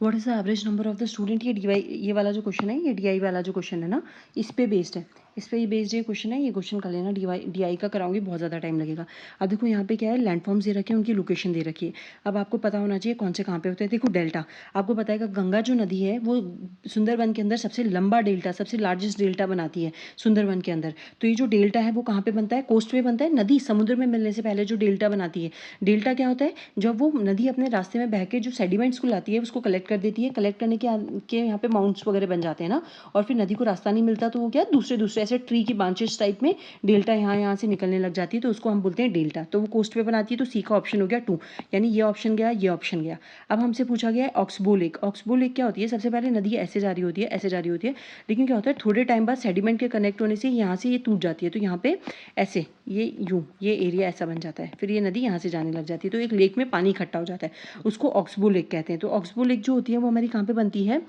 What is the average number of the student, ये D Y, ये वाला जो क्वेश्चन है, ये डीआई वाला जो क्वेश्चन है ना, इस पे बेस्ड है, इस पे ये बेस्ड ये क्वेश्चन है। ये क्वेश्चन कर लेना, डीआई का कराऊंगी, बहुत ज़्यादा टाइम लगेगा। अब देखो यहाँ पे क्या है, लैंडफॉर्म्स दे रखे हैं, उनकी लोकेशन दे रखी है। अब आपको पता होना चाहिए कौन से कहाँ पे होते हैं। देखो डेल्टा, आपको पता है कि गंगा जो नदी है वो सुंदरबन के अंदर सबसे लंबा डेल्टा, सबसे लार्जेस्ट डेल्टा बनाती है सुंदरबन के अंदर। तो ये जो डेल्टा है वो कहाँ पे बनता है, कोस्ट पे बनता है। नदी समुद्र में मिलने से पहले जो डेल्टा बनाती है, डेल्टा क्या होता है, जब वो नदी अपने रास्ते में बह के जो सेडिमेंट्स को लाती है उसको कलेक्ट कर देती है, कलेक्ट करने के यहाँ पे माउंट्स वगैरह बन जाते हैं ना, और फिर नदी को रास्ता नहीं मिलता तो वो क्या, दूसरे दूसरे ऐसे ट्री की ब्रांचेस टाइप में डेल्टा यहाँ से निकलने लग जाती है, तो उसको हम बोलते हैं डेल्टा। तो वो कोस्ट पे बनाती है, तो सी का ऑप्शन हो गया 2, यानी ये ऑप्शन गया, ये ऑप्शन गया। अब हमसे पूछा गया है ऑक्सबो लेक। ऑक्सबो लेक क्या होती है, सबसे पहले नदी ऐसे जा रही होती है, ऐसे जा रही होती है, लेकिन क्या होता है थोड़े टाइम बाद सेडिमेंट के कनेक्ट होने से यहाँ से ये टूट जाती है, तो यहाँ पे ऐसे ये यूँ ये एरिया ऐसा बन जाता है, फिर ये नदी यहाँ से जाने लग जाती है, तो एक लेक में पानी इकट्ठा हो जाता है, उसको ऑक्सबो लेक कहते हैं। तो ऑक्सबो लेक जो होती है वो हमारी कहाँ पे बनती है,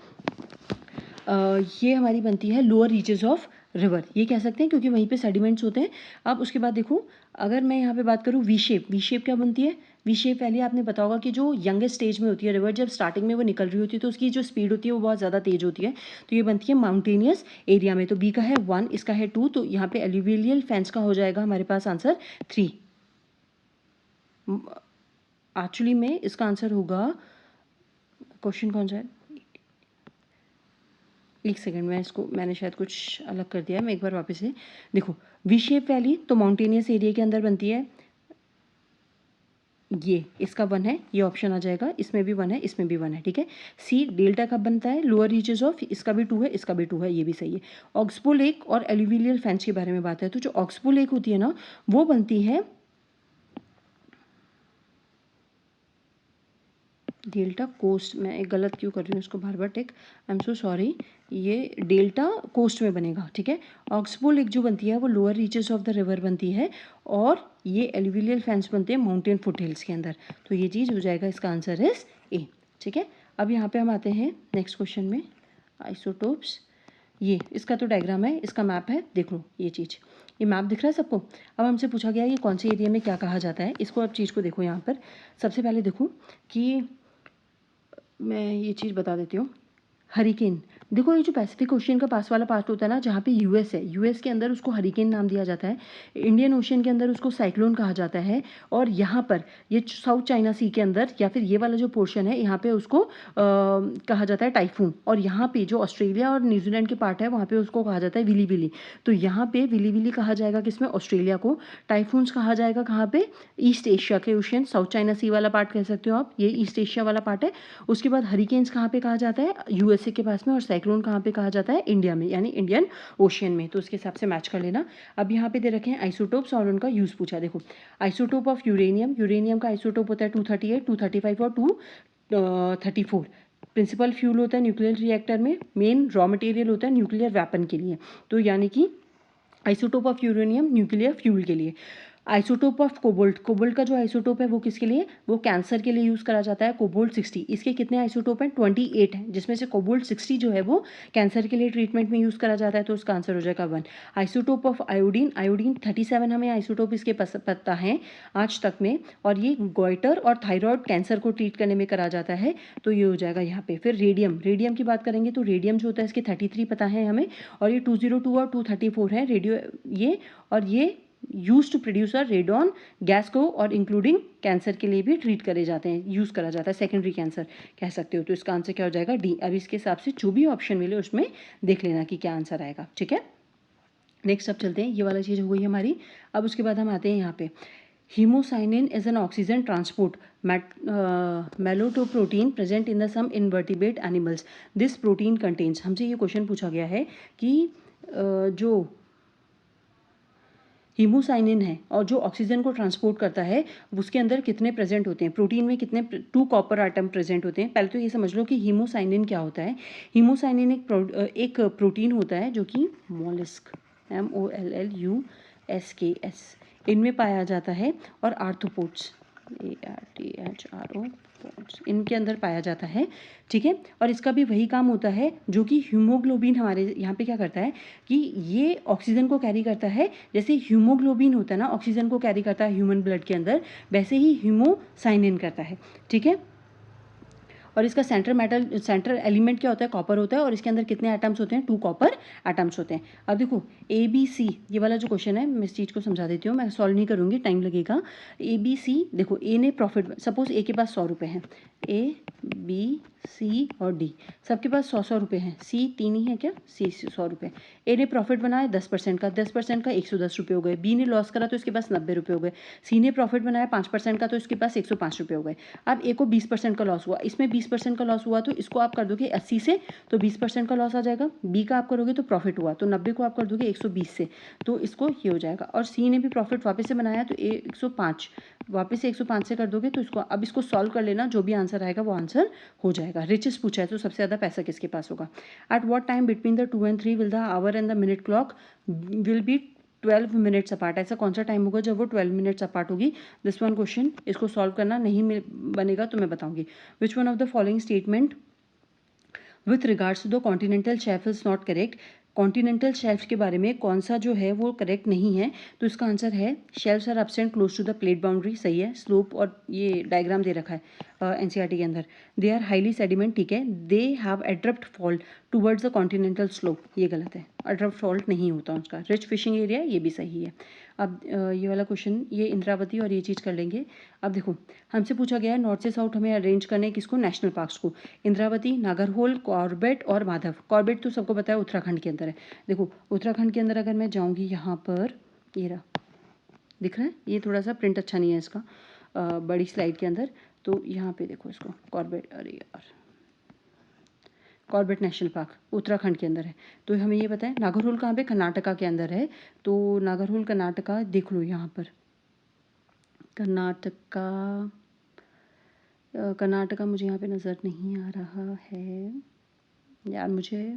ये हमारी बनती है लोअर रीचेज ऑफ रिवर, ये कह सकते हैं, क्योंकि वहीं पे सेडिमेंट्स होते हैं। अब उसके बाद देखो, अगर मैं यहाँ पे बात करूँ वी शेप, वी शेप क्या बनती है, वी शेप पहले आपने पता होगा कि जो यंगेस्ट स्टेज में होती है रिवर, जब स्टार्टिंग में वो निकल रही होती है तो उसकी जो स्पीड होती है वो बहुत ज़्यादा तेज होती है, तो ये बनती है माउंटेनियस एरिया में। तो बी का है 1, इसका है 2, तो यहाँ पे एल्यूवियल फेंस का हो जाएगा हमारे पास आंसर 3। एक्चुअली में इसका आंसर होगा, क्वेश्चन कौन सा है, एक सेकंड, मैंने शायद कुछ अलग कर दिया है, मैं एक बार वापस से देखो। वी शेप वैली तो माउंटेनियस एरिया के अंदर बनती है, ये इसका 1 है, ये ऑप्शन आ जाएगा, इसमें भी 1 है, इसमें भी 1 है, ठीक है। सी डेल्टा कब बनता है, लोअर रीचेज ऑफ, इसका भी 2 है, इसका भी 2 है, ये भी सही है। ऑक्सबो लेक और एल्यूवियल फेंस के बारे में बात है, तो जो ऑक्सबो लेक होती है ना वो बनती है, डेल्टा कोस्ट, मैं एक गलत क्यों कर रही हूँ इसको बार बार, take, I am so sorry, ये डेल्टा कोस्ट में बनेगा, ठीक है। ऑक्सबो लेक जो बनती है वो lower reaches of the river बनती है, और ये एल्यूवियल फेंस बनते हैं माउंटेन फुट हिल्स के अंदर, तो ये चीज़ हो जाएगा, इसका आंसर इज ए, ठीक है। अब यहाँ पे हम आते हैं नेक्स्ट क्वेश्चन में, आइसोटोप्स, ये इसका तो डायग्राम है, इसका मैप है, देख लो ये चीज़, ये मैप दिख रहा है सबको। अब हमसे पूछा गया है ये कौन से एरिया में क्या कहा जाता है, इसको अब चीज़ को देखो, यहाँ पर सबसे पहले देखो कि मैं ये चीज़ बता देती हूँ, हरिकेन, देखो ये जो पैसिफिक ओशियन का पास वाला पार्ट होता है ना, जहाँ पे यूएस है, यूएस के अंदर उसको हरिकेन नाम दिया जाता है, इंडियन ओशियन के अंदर उसको साइक्लोन कहा जाता है, और यहाँ पर ये साउथ चाइना सी के अंदर या फिर ये वाला जो पोर्शन है यहाँ पे उसको कहा जाता है टाइफून, और यहाँ पे जो ऑस्ट्रेलिया और न्यूजीलैंड के पार्ट है वहाँ पे उसको कहा जाता है विली विली। तो यहाँ पे विली विली कहा जाएगा किसमें, ऑस्ट्रेलिया को। टाइफून्स कहा जाएगा कहाँ पे, ईस्ट एशिया के ओशियन, साउथ चाइना सी वाला पार्ट कह सकते हो आप, ये ईस्ट एशिया वाला पार्ट है। उसके बाद हरिकेन्स कहाँ पे कहा जाता है, यूएसए के पास में, और साइक्लोन कहाँ पे कहा जाता है, इंडिया में, यानी इंडियन ओशियन में, तो उसके हिसाब से मैच कर लेना। अब यहाँ पे दे रखे हैं आइसोटोप्स और उनका यूज़ पूछा, देखो आइसोटोप ऑफ यूरेनियम, यूरेनियम का आइसोटोप होता है 238, 235 और 234। प्रिंसिपल फ्यूल होता है न्यूक्लियर रिएक्टर में, मेन रॉ मटेरियल होता है न्यूक्लियर वेपन के लिए, तो यानी कि isotope of uranium nuclear fuel के लिए। आइसोटोप ऑफ कोबोल्ट, कोबोल्ट का जो आइसोटोप है वो किसके लिए, वो कैंसर के लिए यूज़ करा जाता है, कोबोल्ट 60। इसके कितने आइसोटोप हैं, 28 हैं, जिसमें से कोबोल्ट 60 जो है वो कैंसर के लिए ट्रीटमेंट में यूज़ करा जाता है, तो उसका आंसर हो जाएगा 1। आइसोटोप ऑफ आयोडीन, आयोडीन 37 हमें आइसोटोप इसके पता है आज तक में, और ये गोइटर और थायराइड कैंसर को ट्रीट करने में करा जाता है, तो ये हो जाएगा यहाँ पे। फिर रेडियम, रेडियम की बात करेंगे तो रेडियम जो होता है इसके 33 पता है हमें, और ये 202 और 234 है रेडियो ये, और ये use to produce a radon gas को, और इंक्लूडिंग कैंसर के लिए भी ट्रीट करे जाते हैं, यूज़ करा जाता है, सेकेंडरी कैंसर कह सकते हो, तो इसका आंसर क्या हो जाएगा, डी। अब इसके हिसाब से जो भी ऑप्शन मिले उसमें देख लेना कि क्या आंसर आएगा, ठीक है। नेक्स्ट अब चलते हैं, ये वाला चीज़ हो गई हमारी। अब उसके बाद हम आते हैं यहाँ पे, haemocyanin is an oxygen transport metalloprotein present in the some invertebrate animals, this protein contains, हमसे ये क्वेश्चन पूछा गया है कि जो हीमोसाइनिन है और जो ऑक्सीजन को ट्रांसपोर्ट करता है उसके अंदर कितने प्रेजेंट होते हैं, प्रोटीन में कितने 2 कॉपर आटम प्रेजेंट होते हैं। पहले तो ये समझ लो कि हीमोसाइनिन क्या होता है। हीमोसाइनिन एक प्रोटीन होता है जो कि मोलस्क, MOLLUSKS, इनमें पाया जाता है, और आर्थ्रोपोड्स, ARTHRO, इनके अंदर पाया जाता है, ठीक है। और इसका भी वही काम होता है जो कि हीमोग्लोबिन हमारे यहाँ पे क्या करता है कि ये ऑक्सीजन को कैरी करता है, जैसे हीमोग्लोबिन होता है ना ऑक्सीजन को कैरी करता है ह्यूमन ब्लड के अंदर, वैसे ही हीमोसाइनिन करता है, ठीक है। और इसका सेंट्रल एलिमेंट क्या होता है, कॉपर होता है, और इसके अंदर कितने एटम्स होते हैं, 2 कॉपर एटम्स होते हैं। अब देखो ABC, ये वाला जो क्वेश्चन है मैं इस चीज़ को समझा देती हूँ, मैं सॉल्व नहीं करूँगी, टाइम लगेगा। ABC देखो, ए ने प्रॉफिट, सपोज ए के पास 100 रुपये हैं, A, B, C और D सबके पास 100 रुपये हैं, C 3 ही है क्या, C 100 रुपये। ए ने प्रॉफिट बनाया 10% का, 10% का 110 रुपये हो गए। B ने लॉस करा तो इसके पास 90 रुपये हो गए। C ने प्रॉफिट बनाया 5% का तो इसके पास 105 रुपये हो गए। अब ए को 20% का लॉस हुआ, इसमें 20% का लॉस हुआ तो इसको आप कर दोगे 80 से, तो 20% का लॉस आ जाएगा। B का आप करोगे तो प्रॉफिट हुआ तो 90 को आप कर दोगे 120 से, तो इसको ये हो जाएगा। और C ने भी प्रॉफिट वापस से बनाया तो 105 वापस से 105 से कर दोगे तो इसको, अब इसको सॉल्व कर लेना, जो भी आंसर आएगा वो आंसर हो जाएगा। रिचेस्ट पूछा है तो सबसे ज़्यादा पैसा किसके पास होगा। At what time between the 2 and 3 will the hour and the minute clock will be 12 minutes apart. ऐसा कौन सा टाइम होगा जब वो 12 मिनट्स अपार्ट होगी। दिस वन क्वेश्चन, इसको सॉल्व करना नहीं बनेगा तो मैं बताऊंगी। Which one of the following statement with regards to the continental shelf is not correct. Continental shelf के बारे में कौन सा जो है वो करेक्ट नहीं है, तो इसका आंसर है shelves are absent close to the plate boundary, सही है। स्लोप और ये डायग्राम दे रखा है एनसीईआरटी के अंदर। दे आर हाईली सेडिमेंट, ठीक है। They have abrupt fall towards the continental slope, ये गलत है, एड्रप्ट फॉल्ट नहीं होता उसका। रिच फिशिंग एरिया, ये भी सही है। अब ये वाला क्वेश्चन, ये इंद्रावती और ये चीज़ कर लेंगे। अब देखो, हमसे पूछा गया है नॉर्थ से साउथ हमें अरेंज करने किसको, नेशनल पार्क्स को। इंद्रावती, नागरहोल, कॉर्बेट और माधव। कॉर्बेट तो सबको पता है उत्तराखंड के अंदर है। देखो उत्तराखंड के अंदर अगर मैं जाऊँगी यहाँ पर, ये रहा, दिख रहा है, ये थोड़ा सा प्रिंट अच्छा नहीं है इसका, बड़ी स्लाइड के अंदर। तो यहाँ पे देखो इसको, कॉर्बेट, अरे यार, कॉर्बेट नेशनल पार्क उत्तराखंड के अंदर है। तो हमें ये पता है। नागरहोल कहाँ पे, कर्नाटका के अंदर है। तो नागरहोल कर्नाटका, देख लो यहाँ पर कर्नाटका मुझे यहाँ पे नज़र नहीं आ रहा है यार, मुझे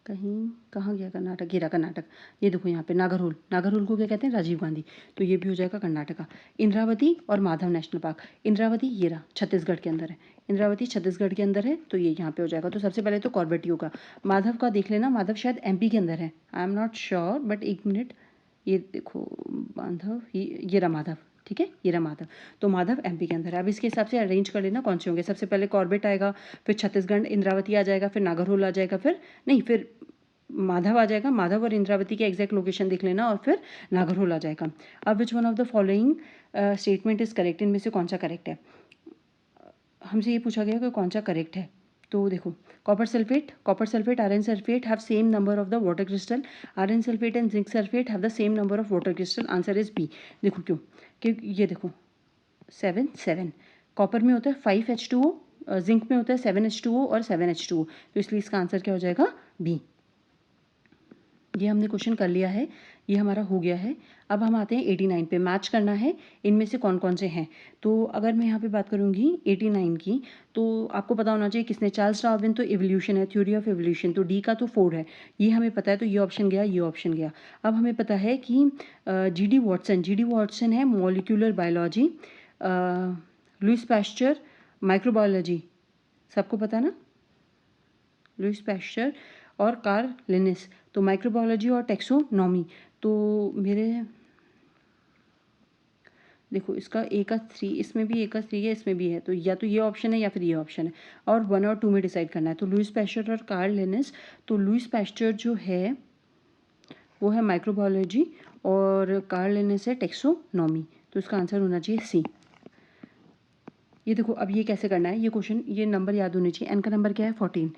कहाँ गया कर्नाटक, गिरा कर्नाटक। ये देखो यहाँ पे नागरहोल, नागरहोल को क्या कहते हैं, राजीव गांधी, तो ये भी हो जाएगा कर्नाटका। इंद्रावती और माधव नेशनल पार्क, इंद्रावती ये रहा, छत्तीसगढ़ के अंदर है। इंद्रावती छत्तीसगढ़ के अंदर है तो ये यहाँ पे हो जाएगा। तो सबसे पहले तो कॉर्बेट ही होगा। माधव का देख लेना, माधव शायद MP के अंदर है, I am not sure, but एक मिनट, ये देखो माधव, ये रहा माधव, ठीक है, ये रहा माधव। तो माधव MP के अंदर है। अब इसके हिसाब से अरेंज कर लेना कौन से होंगे। सबसे पहले कॉर्बेट आएगा, फिर छत्तीसगढ़ इंद्रावती आ जाएगा, फिर नागरहोल आ जाएगा, फिर नहीं, फिर माधव आ जाएगा। माधव और इंद्रावती के एग्जैक्ट लोकेशन देख लेना, और फिर नागरहोल आ जाएगा। अब विच one of the following statement is correct, इनमें से कौन सा करेक्ट है। हमसे ये पूछा गया कि कौन सा करेक्ट है। तो देखो, copper sulphate, iron sulphate have same number of the water crystal. Iron sulphate and zinc sulphate have the same number of water crystal. Answer is B। देखो क्यों, क्योंकि ये देखो 7 कॉपर में होता है 5H2O, जिंक में होता है 7H2O और 7H2O, तो इसलिए इसका आंसर क्या हो जाएगा, B। ये हमने क्वेश्चन कर लिया है, ये हमारा हो गया है। अब हम आते हैं 89 पे, मैच करना है इनमें से कौन कौन से हैं। तो अगर मैं यहाँ पे बात करूँगी 89 की, तो आपको पता होना चाहिए किसने, चार्ल्स डार्विन, तो एवोल्यूशन है, थ्योरी ऑफ एवोल्यूशन। तो D का तो फोर्ड है, ये हमें पता है, तो ये ऑप्शन गया, ये ऑप्शन गया। अब हमें पता है कि G.D. वॉटसन है molecular biology, Louis Pasteur microbiology, सबको पता है ना, लुईस पैस्चर और कार्ल लिनिस, तो माइक्रोबायोलॉजी और टैक्सोनॉमी। तो मेरे देखो, इसका A का 3, इसमें भी A का 3 है, इसमें भी है, तो या तो ये ऑप्शन है या फिर ये ऑप्शन है, और 1 और 2 में डिसाइड करना है। तो लुईस पैस्चर और कार्ल लिनिस, तो लुईस पैस्चर जो है वो है माइक्रोबायोलॉजी और कार्ल लिनिस है टैक्सोनॉमी, तो इसका आंसर होना चाहिए C। ये देखो, अब ये कैसे करना है, ये क्वेश्चन, ये नंबर याद होने चाहिए। N का नंबर क्या है 14,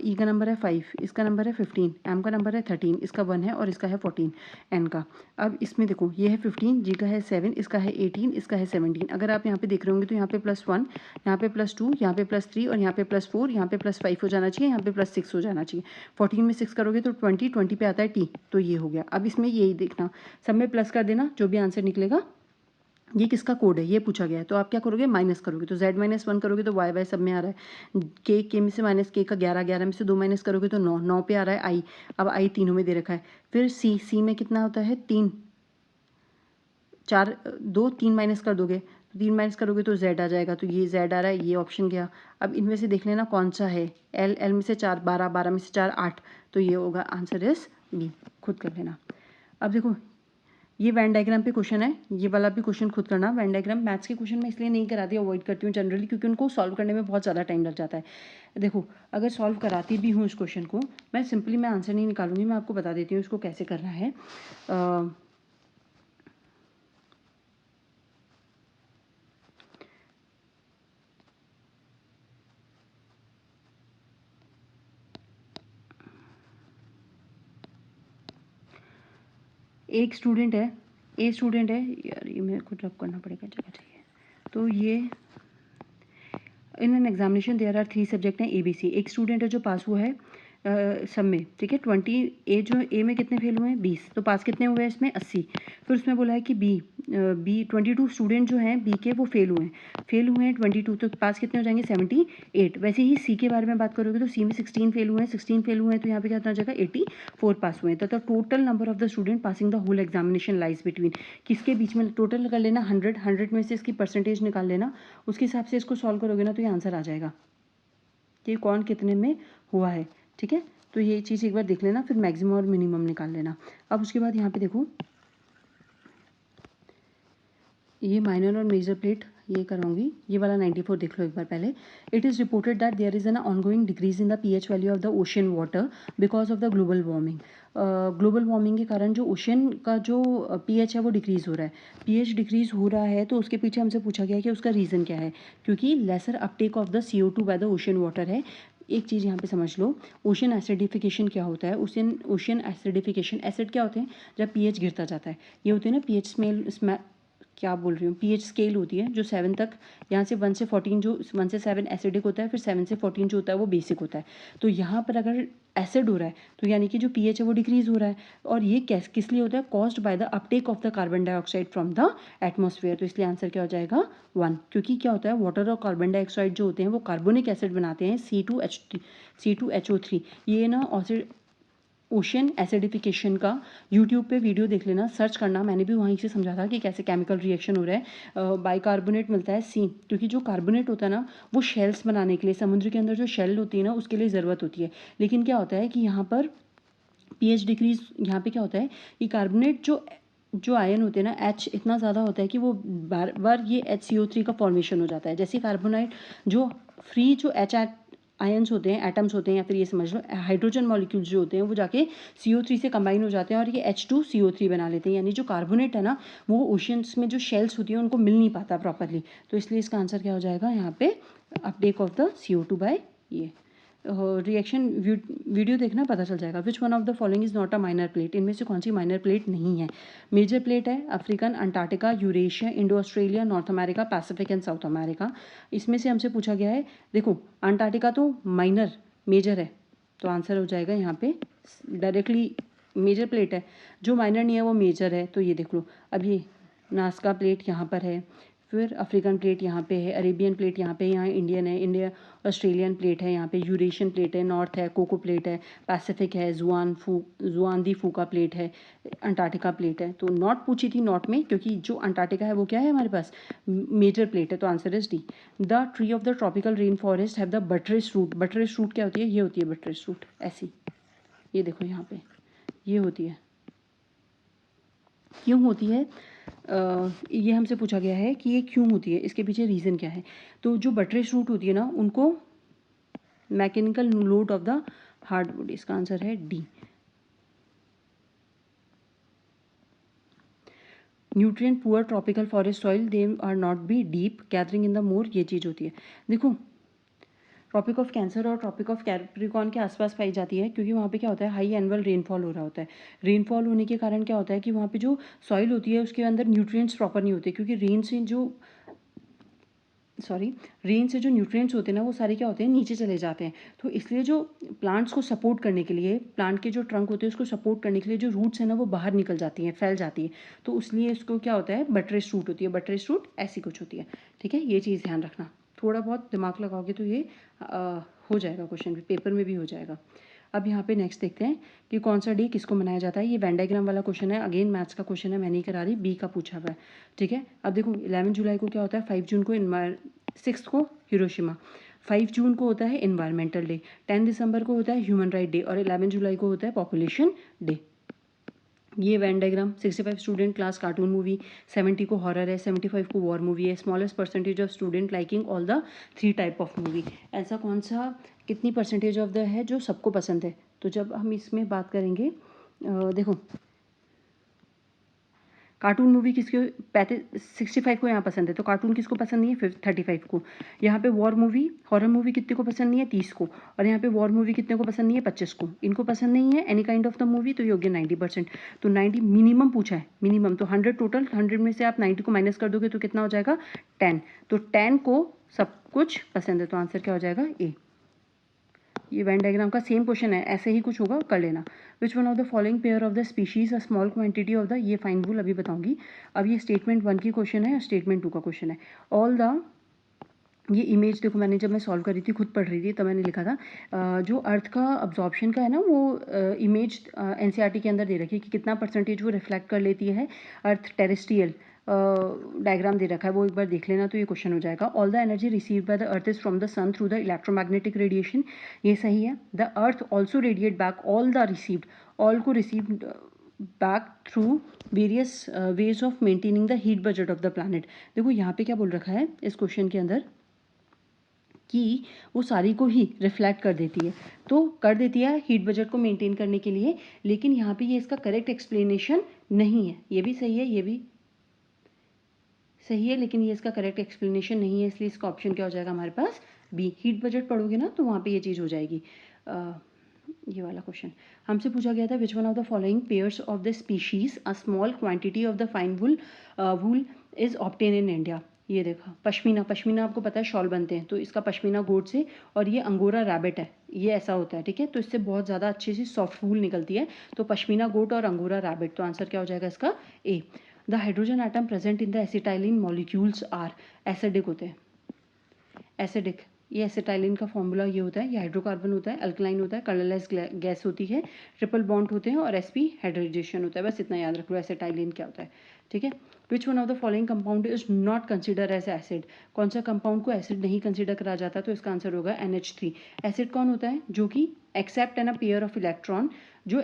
E का नंबर है 5, इसका नंबर है 15, M का नंबर है 13, इसका 1 है और इसका है 14 N का। अब इसमें देखो, ये है 15, G का है 7, इसका है 18, इसका है 17। अगर आप यहाँ पे देख रहे होंगे तो यहाँ पे +1, यहाँ पे +2, यहाँ पे +3 और यहाँ पे +4, यहाँ पे +5 हो जाना चाहिए, यहाँ पे +6 हो जाना चाहिए। 14 में 6 करोगे तो 20 पे आता है T, तो ये हो गया। अब इसमें यही देखना, सब में प्लस कर देना, जो भी आंसर निकलेगा। ये किसका कोड है, ये पूछा गया है, तो आप क्या करोगे, माइनस करोगे, तो Z-1 करोगे तो Y सब में आ रहा है। K में से -K का 11, 11 में से 2 माइनस करोगे तो 9, 9 पे आ रहा है I। अब I तीनों में दे रखा है। फिर C में कितना होता है 3, 4, 2, 3 माइनस कर दोगे, तो 3 माइनस करोगे तो Z आ जाएगा, तो ये Z आ रहा है, ये ऑप्शन गया। अब इनमें से देख लेना कौन सा है, L में से 4 12, 12 में से 4 8, तो ये होगा, आंसर इज B, खुद कर लेना। अब देखो, ये वेन डायग्राम पे क्वेश्चन है, ये वाला भी क्वेश्चन खुद करना। वेन डायग्राम मैथ्स के क्वेश्चन मैं इसलिए नहीं कराती, अवॉइड करती हूँ जनरली, क्योंकि उनको सॉल्व करने में बहुत ज़्यादा टाइम लग जाता है। देखो अगर सॉल्व कराती भी हूँ इस क्वेश्चन को, मैं सिंपली मैं आंसर नहीं निकालूंगी, मैं आपको बता देती हूँ इसको कैसे करना है। एक स्टूडेंट है, ए स्टूडेंट है यार, ये मेरे को ड्रॉप करना पड़ेगा, जगह चाहिए। तो ये in an examination there are 3 subject हैं ए बी सी। एक स्टूडेंट है जो पास हुआ है सब में, ठीक है। 20 ए जो ए में कितने फेल हुए हैं 20, तो पास कितने हुए हैं इसमें 80। फिर उसमें बोला है कि बी 22 स्टूडेंट जो हैं बी के वो फेल हुए हैं 22, तो पास कितने हो जाएंगे 78। वैसे ही सी के बारे में बात करोगे तो सी में 16 फेल हुए हैं, तो यहाँ पे क्या हो जाएगा 84 पास हुए हैं। तो total number of the student passing the whole examination lies between, किसके बीच में, टोटल कर लेना 100 में से इसकी परसेंटेज निकाल लेना, उसके हिसाब से इसको सॉल्व करोगे ना तो ये आंसर आ जाएगा कि कौन कितने में हुआ है, ठीक है। तो ये चीज़ एक बार देख लेना, फिर मैक्सिमम और मिनिमम निकाल लेना। अब उसके बाद यहाँ पे देखो, ये माइनर और मेजर प्लेट ये कराऊंगी, ये वाला 94 देख लो एक बार पहले। It is reported that there is an ongoing decrease in the pH value of the ocean water because of the global warming. Global warming के कारण जो ओशन का जो पीएच है वो डिक्रीज़ हो रहा है। पीएच डिक्रीज़ हो रहा है तो उसके पीछे हमसे पूछा गया है कि उसका रीज़न क्या है, क्योंकि lesser uptake of the CO2 by the ocean water है। एक चीज़ यहाँ पे समझ लो, ओशन एसिडिफिकेशन क्या होता है। ओशन एसिडिफिकेशन, एसिड क्या होते हैं जब पीएच गिरता जाता है, ये होते हैं ना पीएच स्मेल क्या बोल रही हूँ, पीएच स्केल होती है जो 7 तक, यहाँ से 1 से 14, जो 1 से 7 एसिडिक होता है, फिर 7 से 14 जो होता है वो बेसिक होता है। तो यहाँ पर अगर एसिड हो रहा है तो यानी कि जो पीएच है वो डिक्रीज हो रहा है, और ये किस लिए होता है, caused by the Uptake of the carbon dioxide from the atmosphere. तो इसलिए आंसर क्या हो जाएगा 1, क्योंकि क्या होता है वाटर और कार्बन डाइऑक्साइड जो होते हैं वो कार्बोनिक एसिड बनाते हैं C2H3। ये ना ओशन एसिडिफिकेशन का यूट्यूब पे वीडियो देख लेना, सर्च करना, मैंने भी वहीं से समझा था कि कैसे केमिकल रिएक्शन हो रहा है। बाइकार्बोनेट मिलता है सी, क्योंकि जो कार्बोनेट होता है ना वो शेल्स बनाने के लिए, समुद्र के अंदर जो शेल होती है ना उसके लिए ज़रूरत होती है। लेकिन क्या होता है कि यहाँ पर पीएच डिक्रीज, यहाँ पे क्या होता है कि कार्बोनेट जो आयन होते हैं ना H इतना ज़्यादा होता है कि वो बार बार ये HCO3 का फॉर्मेशन हो जाता है। जैसे कार्बोनाइट जो फ्री जो H आयन्स होते हैं, एटम्स होते हैं, या फिर ये समझ लो हाइड्रोजन मॉलिक्यूल्स जो होते हैं वो जाके CO3 से कंबाइन हो जाते हैं और ये H2CO3 बना लेते हैं। यानी जो कार्बोनेट है ना वो ओशंस में जो शेल्स होती हैं उनको मिल नहीं पाता प्रॉपरली। तो इसलिए इसका आंसर क्या हो जाएगा यहाँ पे, uptake of the CO2 by ये रिएक्शन। वीडियो देखना पता चल जाएगा। Which one of the following is not a minor plate, इनमें से कौन सी माइनर प्लेट नहीं है। मेजर प्लेट है African, Antarctica, Eurasia, Indo Australia, North America, Pacific and South America. इसमें से हमसे पूछा गया है, देखो अंटार्कटिका तो माइनर, मेजर है, तो आंसर हो जाएगा यहाँ पे डायरेक्टली मेजर प्लेट है। जो माइनर नहीं है वो मेजर है, तो ये देख लो। अब ये नास्का प्लेट यहाँ पर है, फिर अफ्रीकन प्लेट यहाँ पे है, अरेबियन प्लेट यहाँ पे, यहाँ इंडियन है, इंडिया ऑस्ट्रेलियन प्लेट है, यहाँ पे यूरेशियन प्लेट है, नॉर्थ है, कोको प्लेट है, पैसिफिक है, जुआन दी फूका प्लेट है, अंटार्कटिका प्लेट है। तो नॉट पूछी थी नॉट में, क्योंकि जो अंटार्कटिका है वो क्या है हमारे पास मेजर प्लेट है, तो answer is D. The tree of the tropical rain forest have the buttress root. Buttress root क्या होती है, ये होती है बटरेस रूट, ऐसी, ये देखो यहाँ पे ये होती है। क्यों होती है, ये हमसे पूछा गया है कि ये क्यों होती है, इसके पीछे रीज़न क्या है। तो जो बटरेस रूट होती है ना उनको mechanical load of the hardwood, इसका आंसर है D. Nutrient poor tropical forest soil they are not be deep gathering in the more, ये चीज़ होती है। देखो ट्रॉपिक ऑफ कैंसर और ट्रॉपिक ऑफ कैप्रिकॉर्न के आसपास पाई जाती है, क्योंकि वहाँ पे क्या होता है हाई एनुअल रेनफॉल हो रहा होता है। रेनफॉल होने के कारण क्या होता है कि वहाँ पे जो सॉइल होती है उसके अंदर न्यूट्रिएंट्स प्रॉपर नहीं होते, क्योंकि रेन से जो न्यूट्रिएंट्स होते हैं ना वो सारे क्या होते हैं नीचे चले जाते हैं। तो इसलिए जो प्लांट्स को सपोर्ट करने के लिए, प्लांट के जो ट्रंक होते हैं उसको सपोर्ट करने के लिए जो रूट्स हैं ना वो बाहर निकल जाती हैं, फैल जाती है। तो इसलिए इसको क्या होता है बटरेस रूट होती है, बटरेस रूट ऐसी कुछ होती है, ठीक है। ये चीज़ ध्यान रखना, थोड़ा बहुत दिमाग लगाओगे तो ये हो जाएगा, क्वेश्चन भी पेपर में भी हो जाएगा। अब यहाँ पे नेक्स्ट देखते हैं कि कौन सा डे किसको मनाया जाता है। ये वेन डायग्राम वाला क्वेश्चन है, अगेन मैथ्स का क्वेश्चन है, मैं नहीं करा रही, बी का पूछा हुआ है, ठीक है। अब देखो 11 जुलाई को क्या होता है, 5 जून को 6 को हिरोशिमा, 5 जून को होता है इन्वायरमेंटल डे, 10 दिसंबर को होता है ह्यूमन राइट डे, और 11 जुलाई को होता है पॉपुलेशन डे। ये Venn diagram 65 student class cartoon movie, 70 को हॉरर है, 75 को वॉर मूवी है, smallest percentage of student liking all the 3 type of movie. ऐसा कौन सा कितनी परसेंटेज ऑफ द है जो सबको पसंद है? तो जब हम इसमें बात करेंगे देखो कार्टून मूवी किसको 65 को यहाँ पसंद है, तो कार्टून किसको पसंद नहीं है? 35 को। यहाँ पे वॉर मूवी हॉरर मूवी कितने को पसंद नहीं है? 30 को। और यहाँ पे वॉर मूवी कितने को पसंद नहीं है? 25 को। इनको पसंद नहीं है any kind of the movie, तो ये हो गया 90%। तो 90 मिनिमम पूछा है, मिनिमम। तो 100 टोटल, 100 में से आप 90 को माइनस कर दोगे तो कितना हो जाएगा? 10। तो 10 को सब कुछ पसंद है, तो आंसर क्या हो जाएगा? ए। ये वेन डायग्राम का सेम क्वेश्चन है, ऐसे ही कुछ होगा, कर लेना। विच one of the following pair of the species a small quantity of the, ये फाइन वूल अभी बताऊंगी। अब ये स्टेटमेंट 1 की क्वेश्चन है और स्टेटमेंट 2 का क्वेश्चन है। ऑल द, ये इमेज देखो, मैंने जब मैं सॉल्व कर रही थी, खुद पढ़ रही थी, तब मैंने लिखा था जो अर्थ का अब्जॉर्प्शन का है ना, वो इमेज एनसीईआरटी के अंदर दे रखी है कि कितना परसेंटेज वो रिफ्लेक्ट कर लेती है अर्थ टेरेस्ट्रियल। डायग्राम दे रखा है, वो एक बार देख लेना तो ये क्वेश्चन हो जाएगा। All the energy received by the earth is from the sun through the electromagnetic radiation, ये सही है। The earth also radiate back all the received, all को received back through various ways of maintaining the heat budget of the planet. देखो यहाँ पे क्या बोल रखा है इस क्वेश्चन के अंदर कि वो सारी को ही रिफ्लेक्ट कर देती है, तो कर देती है हीट बजट को मेंटेन करने के लिए। लेकिन यहाँ पे ये इसका करेक्ट एक्सप्लेनेशन नहीं है। ये भी सही है, ये भी सही है, लेकिन ये इसका करेक्ट एक्सप्लेनेशन नहीं है, इसलिए इसका ऑप्शन क्या हो जाएगा हमारे पास? बी। हीट बजट पढ़ोगे ना तो वहाँ पे ये चीज़ हो जाएगी। ये वाला क्वेश्चन हमसे पूछा गया था, विच one of the following pairs of the species a small quantity of the fine wool is obtain in India. ये देखा, पश्मीना, पश्मीना आपको पता है शॉल बनते हैं, तो इसका पश्मीना गोट से, और ये अंगोरा रैबिट है, ये ऐसा होता है, ठीक है। तो इससे बहुत ज़्यादा अच्छी सी सॉफ्ट वूल निकलती है, तो पश्मीना गोट और अंगोरा रैबिट। तो आंसर क्या हो जाएगा इसका? A. The hydrogen atom present in the acetylene molecules are, acidic होते हैं, एसिडिक। ये एसिटाइलिन का फॉर्मूला ये होता है, ये हाइड्रोकार्बन होता है, अल्कलाइन होता है, कलरलेस गैस होती है, ट्रिपल बॉन्ड होते हैं और sp हाइड्रोजेशन होता है। बस इतना याद रख लो एसिटाइलिन क्या होता है, ठीक है। Which one of the following compound is not consider as acid, कौन सा कंपाउंड को एसिड नहीं कंसिडर करा जाता? तो इसका आंसर होगा NH3। एसिड कौन होता है? जो कि accept an a pair of electron, जो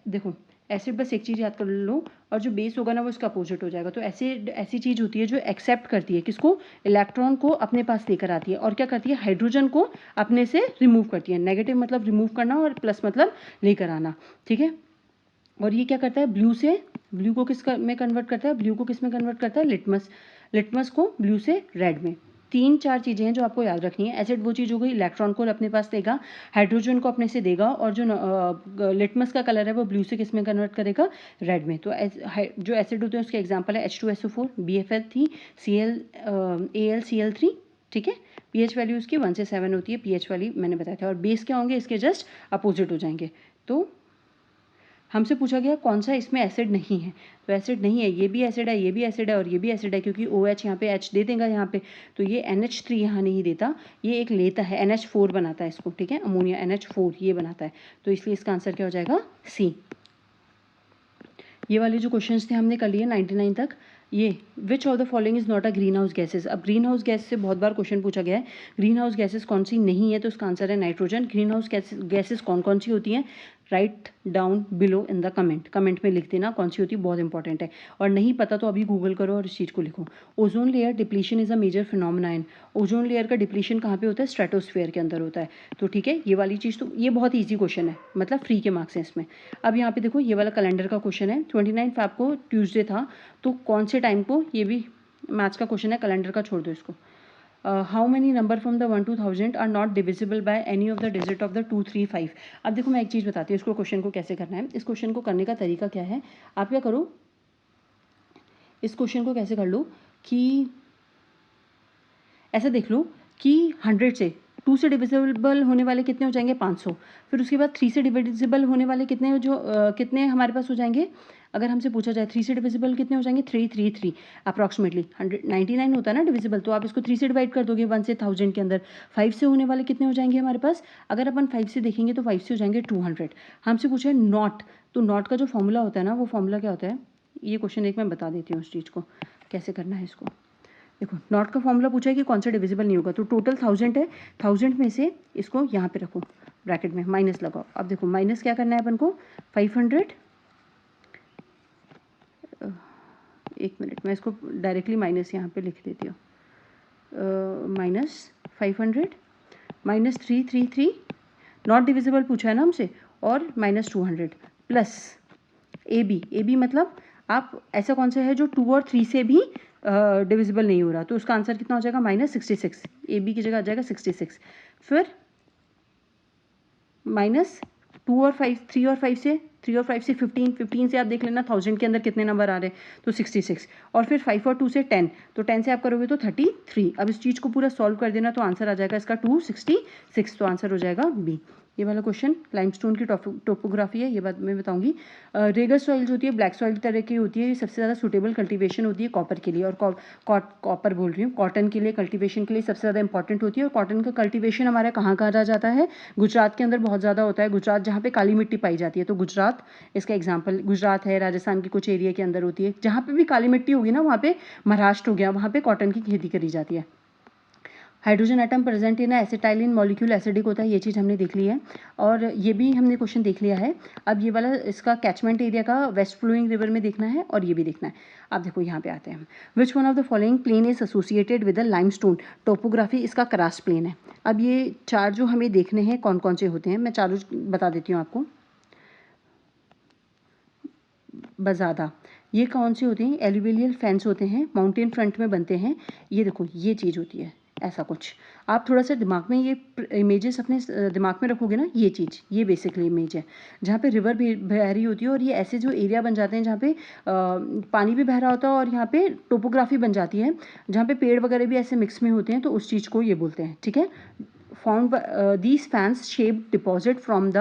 देखो एसिड बस एक चीज़ याद कर लो, और जो बेस होगा ना वो इसका अपोजिट हो जाएगा। तो एसिड ऐसी चीज़ होती है जो एक्सेप्ट करती है किसको? इलेक्ट्रॉन को अपने पास लेकर आती है, और क्या करती है? हाइड्रोजन को अपने से रिमूव करती है। नेगेटिव मतलब रिमूव करना और प्लस मतलब लेकर आना, ठीक है। और ये क्या करता है? ब्लू से, ब्लू को किस में कन्वर्ट करता है? ब्लू को किस में कन्वर्ट करता है? लिटमस, लिटमस को ब्लू से रेड में। 3-4 चीज़ें हैं जो आपको याद रखनी है। एसिड वो चीज़ हो गई, इलेक्ट्रॉन को अपने पास लेगा, हाइड्रोजन को अपने से देगा, और जो लिटमस का कलर है वो ब्लू से किस में कन्वर्ट करेगा? रेड में। तो जो एसिड होते हैं उसके एग्जाम्पल है H2SO4, BFL3, AlCl3, ठीक है। pH वैल्यू उसकी 1 से 7 होती है, pH वाली मैंने बताया था। और बेस क्या होंगे? इसके जस्ट अपोजिट हो जाएंगे। तो हमसे पूछा गया कौन सा इसमें एसिड नहीं है, तो एसिड नहीं है, ये भी एसिड है, ये भी एसिड है और ये भी एसिड है, क्योंकि OH यहाँ पे H दे देगा यहाँ पे, तो ये NH3 यहाँ नहीं देता, ये एक लेता है, NH4 बनाता है इसको, ठीक है। अमोनिया NH4 ये बनाता है, तो इसलिए इसका आंसर क्या हो जाएगा? सी। ये वाले जो क्वेश्चंस थे हमने कर लिए 99 तक। ये विच of the following is not a green house gases. अब ग्रीन हाउस गैस से बहुत बार क्वेश्चन पूछा गया है, ग्रीन हाउस गैसेज कौन सी नहीं है, तो इसका आंसर है नाइट्रोजन। ग्रीन हाउस गैसेज कौन कौन सी होती हैं? Write down below in the comment, comment में लिख देना कौन सी होती है, बहुत इंपॉर्टेंट है। और नहीं पता तो अभी गूगल करो और इस चीज़ को लिखो। Ozone layer depletion is a major phenomena. Ozone layer का डिप्लीशन कहाँ पे होता है? स्ट्रेटोस्फेयर के अंदर होता है। तो ठीक है, ये वाली चीज़ तो ये बहुत ईजी क्वेश्चन है, मतलब फ्री के मार्क्स हैं इसमें। अब यहाँ पे देखो ये वाला कैलेंडर का क्वेश्चन है, 29 फ़रवरी को ट्यूसडे था, तो कौन से टाइम को, ये भी मैथ्स का क्वेश्चन है, कैलेंडर का छोड़ दो इसको। How many number from the 1 to 1000 are not divisible by any of the digit of the 2, 3, 5। अब देखो मैं एक चीज़ बताती हूँ इसको, क्वेश्चन को कैसे करना है। इस क्वेश्चन को करने का तरीका क्या है, आप क्या करो, इस क्वेश्चन को कैसे कर लो कि ऐसा देख लो कि 100 से 2 से डिविजिबल होने वाले कितने हो जाएंगे? 500। फिर उसके बाद 3 से डिविजिबल होने वाले कितने कितने हमारे पास हो जाएंगे? अगर हमसे पूछा जाए 3 से डिविजिबल कितने हो जाएंगे? 3, 3, 3 अप्रॉक्सीमेटली 199 होता है ना डिविजिबल, तो आप इसको 3 से डिवाइड कर दोगे 1 से 1000 के अंदर। 5 से होने वाले कितने हो जाएंगे हमारे पास? अगर अपन 5 से देखेंगे तो 5 से हो जाएंगे 200। हमसे पूछा है नॉट, तो नॉट का जो फॉर्मूला होता है ना, वो फॉर्मूला क्या होता है? ये क्वेश्चन एक मैं बता देती हूँ उस चीज़ को कैसे करना है इसको। देखो नॉट का फॉर्मूला पूछा है कि कौन सा डिविजिबल नहीं होगा, तो टोटल 1000 है, 1000 में से इसको यहाँ पे रखो, ब्रैकेट में माइनस लगाओ। अब देखो माइनस क्या करना है अपन को? 500 एक मिनट, मैं इसको डायरेक्टली माइनस यहाँ पे लिख देती हूँ, -500 -333 नॉट डिविजिबल पूछा है ना हमसे, और -200 प्लस ए बी मतलब आप ऐसा कौन सा है जो 2 और 3 से भी डिविजिबल नहीं हो रहा, तो उसका आंसर कितना हो जाएगा -66, ए बी की जगह आ जाएगा 66। फिर -2 और 5, 3 और 5 से 15, 15 से आप देख लेना 1000 के अंदर कितने नंबर आ रहे हैं, तो 66, और फिर 5 और 2 से 10, तो 10 से आप करोगे तो 33। अब इस चीज़ को पूरा सॉल्व कर देना, तो आंसर आ जाएगा इसका 266, तो आंसर हो जाएगा बी। ये वाला क्वेश्चन लाइमस्टोन की टोपोग्राफी है, ये बात मैं बताऊंगी। रेगर सॉइल जो होती है ब्लैक सॉइल तरह की होती है, ये सबसे ज़्यादा सूटेबल कल्टीवेशन होती है कॉपर के लिए, और कॉपर बोल रही हूँ, कॉटन के लिए कल्टीवेशन के लिए सबसे ज़्यादा इंपॉर्टेंट होती है। और कॉटन का कल्टीवेशन हमारा कहाँ कहा जाता है, गुजरात के अंदर बहुत ज़्यादा होता है, गुजरात जहाँ पे काली मिट्टी पाई जाती है, तो गुजरात इसका एग्जाम्पल, गुजरात है, राजस्थान के कुछ एरिया के अंदर होती है, जहाँ पे भी काली मिट्टी होगी ना, वहाँ पे महाराष्ट्र हो गया, वहाँ पे कॉटन की खेती करी जाती है। हाइड्रोजन एटम प्रेजेंट इन एसिटाइलिन मॉलिक्यूल एसिडिक होता है, ये चीज़ हमने देख ली है, और ये भी हमने क्वेश्चन देख लिया है। अब ये वाला इसका कैचमेंट एरिया का वेस्ट फ्लोइंग रिवर में देखना है, और ये भी देखना है। अब देखो यहाँ पे आते हैं, which one of the following plain is associated with the limestone topography, इसका करास्ट प्लेन है। अब ये चार जो हमें देखने हैं कौन कौन से होते हैं, मैं चारों बता देती हूँ आपको। बज़ादा, ये कौन से होते हैं, एलुवियल फैंस होते हैं, माउंटेन फ्रंट में बनते हैं। ये देखो ये चीज़ होती है ऐसा कुछ, आप थोड़ा सा दिमाग में ये इमेजेस अपने दिमाग में रखोगे ना, ये चीज़, ये बेसिकली इमेज है जहाँ पे रिवर भी बह रही होती है, और ये ऐसे जो एरिया बन जाते हैं जहाँ पे पानी भी बह रहा होता है, और यहाँ पे टोपोग्राफी बन जाती है जहाँ पे पेड़ वगैरह भी ऐसे मिक्स में होते हैं, तो उस चीज़ को ये बोलते हैं, ठीक है। Formed these fans shaped deposit formed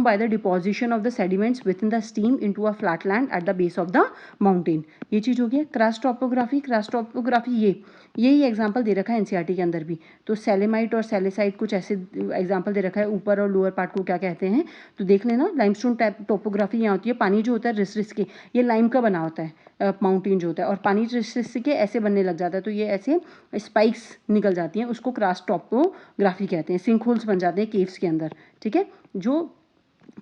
by the deposition of the sediments within the stream into a flat land at the base of the mountain। ये चीज़ हो गया। क्रस्ट टॉपोग्राफी यही एग्जाम्पल दे रखा है एनसीईआरटी के अंदर भी, तो सेलेमाइट और सेलेसाइट कुछ ऐसे एग्जाम्पल दे रखा है, ऊपर और लोअर पार्ट को क्या कहते हैं, तो देख लेना। लाइमस्टोन टोपोग्राफी यहाँ होती है, पानी जो होता है रिस रिस के, ये लाइम का बना होता है माउंटेन जो होता है, और पानी रिस रिस के ऐसे बनने लग जाता है, तो ये ऐसे स्पाइक्स निकल जाती हैं, उसको क्रस्ट टॉपोग्राफी कहते हैं। सिंक होल्स बन जाते हैं केव्स के अंदर, ठीक है। जो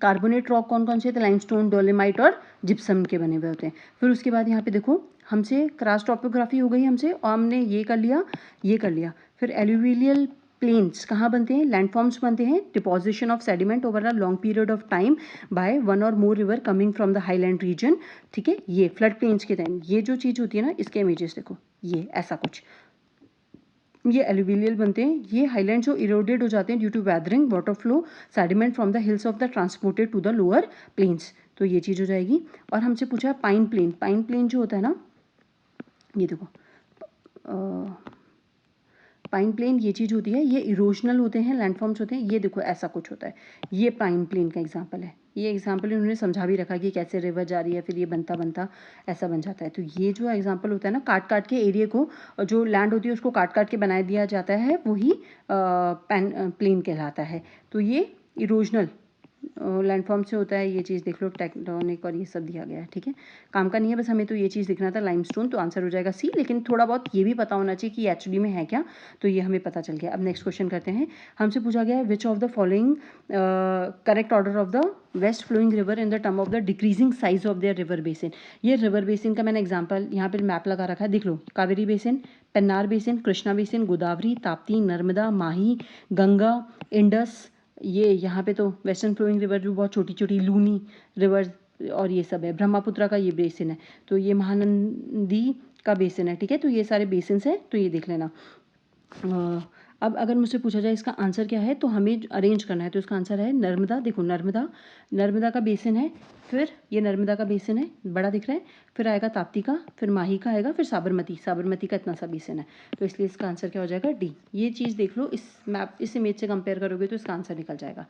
कार्बोनेट रॉक कौन कौन से थे, लाइमस्टोन, डोलेमाइट और जिप्सम के बने हुए होते हैं। फिर उसके बाद यहाँ पे देखो, हमसे क्रस्ट टॉपोग्राफी हो गई हमसे, और हमने ये कर लिया। फिर एलुवियल प्लेन्स कहाँ बनते हैं, लैंडफॉर्म्स बनते हैं, deposition of sediment over a long period of time by one or more river coming from the highland region, ठीक है। ये फ्लड प्लेन्स के टाइम ये जो चीज़ होती है ना, इसके इमेजेस देखो, ये ऐसा कुछ, ये एलुवियल बनते हैं। ये हाईलैंड जो इरोडेड हो जाते हैं due to weathering, water flow, sediment from the hills of the transported to the lower plains, तो ये चीज़ हो जाएगी। और हमसे पूछा पाइन प्लेन जो होता है ना, ये देखो पाइन प्लेन ये चीज़ होती है, ये इरोजनल होते हैं, लैंडफॉर्म्स होते हैं, ये देखो ऐसा कुछ होता है, ये पाइन प्लेन का एग्जांपल है। ये एग्जांपल इन्होंने समझा भी रखा कि कैसे रिवर जा रही है, फिर ये बनता ऐसा बन जाता है। तो ये जो एग्जांपल होता है ना, काट के एरिया को, जो लैंड होती है उसको काट के बना दिया जाता है, वही प्लेन कहलाता है। तो ये इरोजनल लैंडफॉर्म से होता है, ये चीज़ देख लो, टेक्टोनिक और ये सब दिया गया है, ठीक है। काम का नहीं है, बस हमें तो ये चीज़ दिखना था, लाइमस्टोन, तो आंसर हो जाएगा सी। लेकिन थोड़ा बहुत ये भी पता होना चाहिए कि ये एचडी में है क्या, तो ये हमें पता चल गया। अब नेक्स्ट क्वेश्चन करते हैं। हमसे पूछा गया है which of the following correct order of the west flowing river in the term of the decreasing size of their river basin. ये रिवर बेसिन का मैंने एग्जाम्पल यहाँ पर मैप लगा रखा है, देख लो। Kaveri basin, Pennar basin, Krishna basin, Godavari, Tapti, Narmada, Mahi, Ganga, Indus. ये यहाँ पे तो वेस्टर्न फ्लोइंग रिवर जो बहुत छोटी छोटी लूनी रिवर और ये सब है। ब्रह्मपुत्रा का ये बेसिन है, तो ये महानंदी का बेसिन है, ठीक है। तो ये सारे बेसिन्स हैं, तो ये देख लेना। अब अगर मुझसे पूछा जाए इसका आंसर क्या है, तो हमें अरेंज करना है, तो इसका आंसर है नर्मदा। देखो नर्मदा का बेसिन है, फिर ये नर्मदा का बेसिन है, बड़ा दिख रहा है, फिर आएगा ताप्ती का, फिर माही का आएगा, फिर साबरमती का इतना सा बेसिन है, तो इसलिए इसका आंसर क्या हो जाएगा, डी। ये चीज़ देख लो, इस इमेज से कंपेयर करोगे तो इसका आंसर निकल जाएगा।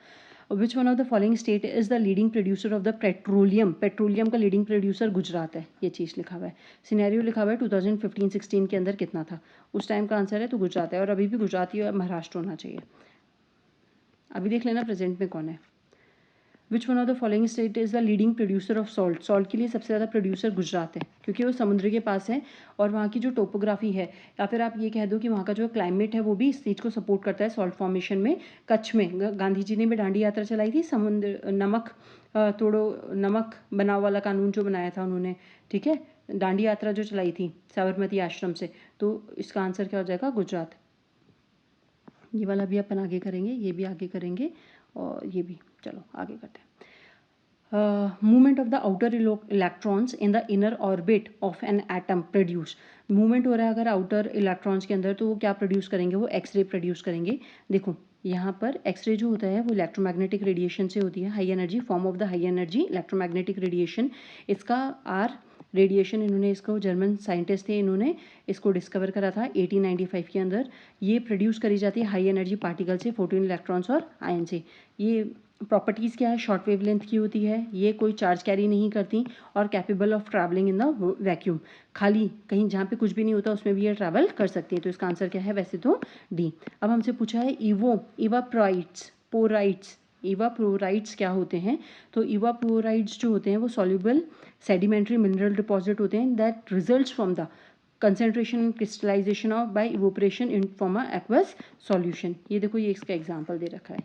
Which one of the following state is the leading producer of the petroleum का लीडिंग प्रोड्यूसर गुजरात है, ये चीज़ लिखा हुआ है। सिनेरियो लिखा हुआ है 2015-16 के अंदर कितना था, उस टाइम का आंसर है तो गुजरात है, और अभी भी गुजरात ही और महाराष्ट्र होना चाहिए। अभी देख लेना प्रेजेंट में कौन है। Which one of the following state is the leading producer of salt के लिए सबसे ज़्यादा प्रोड्यूसर गुजरात है, क्योंकि वो समुद्र के पास है, और वहाँ की जो टोपोग्राफी है, या फिर आप ये कह दो कि वहाँ का जो क्लाइमेट है वो भी इस चीज़ को सपोर्ट करता है सॉल्ट फॉर्मेशन में। कच्छ में गांधी जी ने भी दांडी यात्रा चलाई थी, समुद्र नमक तोड़ो, नमक बनाओ वाला कानून जो बनाया था उन्होंने, ठीक है। दांडी यात्रा जो चलाई थी साबरमती आश्रम से, तो इसका आंसर क्या हो जाएगा? गुजरात। ये वाला भी अपन आगे करेंगे, ये भी आगे करेंगे और ये भी। चलो आगे करते हैं। Movement of the outer electrons in the inner orbit of an atom produce. Movement हो रहा है अगर आउटर इलेक्ट्रॉन्स के अंदर, तो वो क्या प्रोड्यूस करेंगे? वो एक्सरे प्रोड्यूस करेंगे। देखो यहाँ पर एक्सरे जो होता है वो इलेक्ट्रोमैग्नेटिक रेडिएशन से होती है, high energy form of the high energy electromagnetic radiation. इसका आर रेडिएशन, इन्होंने इसको जर्मन साइंटिस्ट थे, इन्होंने इसको डिस्कवर करा था 1895 के अंदर। ये प्रोड्यूस करी जाती है हाई एनर्जी पार्टिकल से, फोटोन इलेक्ट्रॉन्स और आयन से। ये प्रॉपर्टीज़ क्या है? शॉर्ट वेव लेंथ की होती है, ये कोई चार्ज कैरी नहीं करती और capable of travelling in the vacuum. खाली कहीं जहाँ पे कुछ भी नहीं होता उसमें भी ये ट्रैवल कर सकती है। तो इसका आंसर क्या है? वैसे तो डी। अब हमसे पूछा है इवापोराइट्स क्या होते हैं? तो इवापोराइट्स जो होते हैं वो सॉल्युबल सेडिमेंट्री मिनरल डिपॉजिट होते हैं that results from the concentration crystallization of by evaporation in form a aqueous solution. ये देखो, ये इसका एग्जाम्पल दे रखा है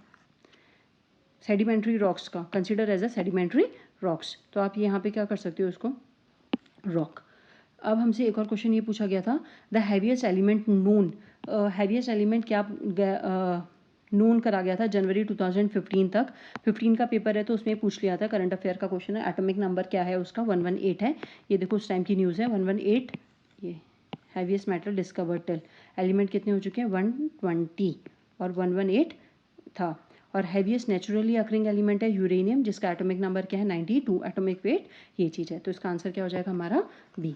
सेडिमेंट्री रॉक्स का, consider as a sedimentary rocks. तो आप यहाँ पे क्या कर सकते हो उसको? रॉक। अब हमसे एक और क्वेश्चन ये पूछा गया था, the heaviest element known. Heaviest element क्या नोन करा गया था जनवरी 2015 तक। 15 का पेपर है तो उसमें पूछ लिया था, करंट अफेयर का क्वेश्चन है। एटॉमिक नंबर क्या है उसका? 118 है। ये देखो उस टाइम की न्यूज़ है 118। ये heaviest metal discovered till, element कितने हो चुके हैं? 120 और 118 था। और हैवीएस्ट नेचुरली अकरिंग एलिमेंट है यूरेनियम, जिसका एटॉमिक नंबर क्या है? 92 एटॉमिक वेट ये चीज़ है। तो इसका आंसर क्या हो जाएगा हमारा? बी।